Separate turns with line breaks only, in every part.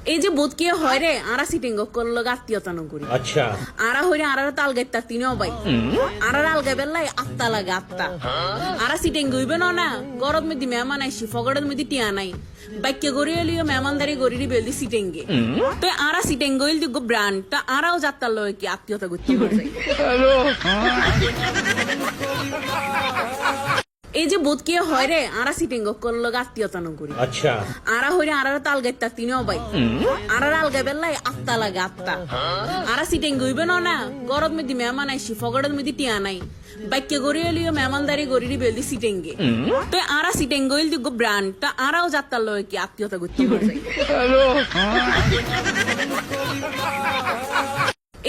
এই যে বোধ কে হয় রে আরা সিটিং করলো আত্মীয়তা নগরী
अच्छा
আরা হইরে আরার তাল গাইতা তিনও বাই আরার আল গাইবেলাই আত্তা লাগে আত্তা আরা সিটিং গইবে না গরদ মেদি মেহমান আইসি ফগড়ের মেদি টিয়া নাই বাইকে গড়ি এলিও মেহমানদারি গড়ি বেলদি সিটেঙ্গে তো আরা সিটেং গইল দিগো ব্র্যান্ড তা আরাও যাত্তার লয় কি আত্মীয়তা করতে পারে এই যে বোধ কে হয় রে আরা সিটিং করলো আত্মীয়তা নগরী
अच्छा
আরা হইরে আরার তাল গাইতা তিনও বাই আরার আল গাইবেলাই আত্তা লাগে আত্তা আরা সিটিং গইবে না গরদ মেদি মেহমান আইসি ফগড়ের মেদি টিয়া নাই বাইকে গড়ি এলিও মেহমানদারি গড়ি বেলদি সিটেঙ্গে তো আরা সিটেং গইল দিগো ব্র্যান্ড তা আরাও যাত্তার লয় কি আত্মীয়তা করতে পারে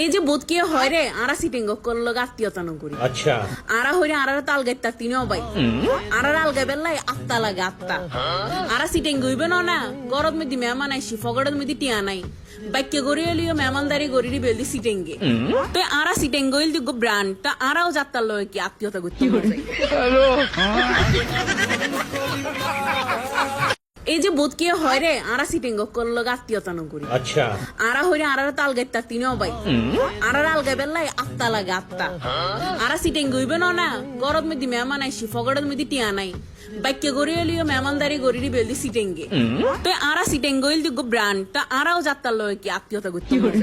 এই যে বোধ কে হয় রে আরা সিটিং করলো আত্মীয়তা নগরী
अच्छा
আরা হইরে আরার তাল গাইতা তিনও বাই আরার আল গাইবেলাই আত্তা লাগে আত্তা আরা সিটিং গইবে না গরদ মেদি মেহমান আইসি ফগড়ের মেদি টিয়া নাই বাইকে গড়ি এলিও মেহমানদারি গড়ি বেলদি সিটেঙ্গে তো আরা সিটেং গইল দিগো ব্র্যান্ড তা আরাও যাত্তার লয় কি আত্মীয়তা করতে পারে এই যে বোধ কে হয় রে আরা সিটিং করলো আত্মীয়তা নগরী
अच्छा
আরা হইরে আরার তাল গাইতা তিনও বাই আরার আল গাইবেলাই আত্তা লাগে আত্তা আরা সিটিং গইবে না গরদ মেদি মেহমান আইসি ফগড়ের মেদি টিয়া নাই বাইকে গড়ি এলিও মেহমানদারি গড়ি বেলদি সিটেঙ্গে তো আরা সিটেং গইল দিগো ব্র্যান্ড তা আরাও যাত্তার লয় কি আত্মীয়তা করতে পারে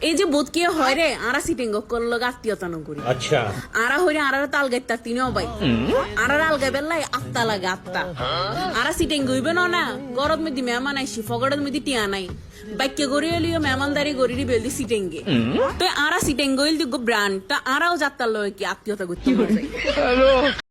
এই যে বোধ কে হয় রে আরা সিটিং করলো আত্মীয়তা নগরী
अच्छा
আরা হইরে আরার তাল গাইতা তিনও বাই আরার আল গাইবেলাই আত্তা লাগে আত্তা আরা সিটিং গইবে না গরদ মেদি মেহমান আইসি ফগড়ের মেদি টিয়া নাই বাইকে গড়ি এলিও মেহমানদারি গড়ি বেলদি সিটেঙ্গে তো আরা সিটেং গইল দিগো ব্র্যান্ড তা আরাও যাত্তার লয় কি আত্মীয়তা করতে পারে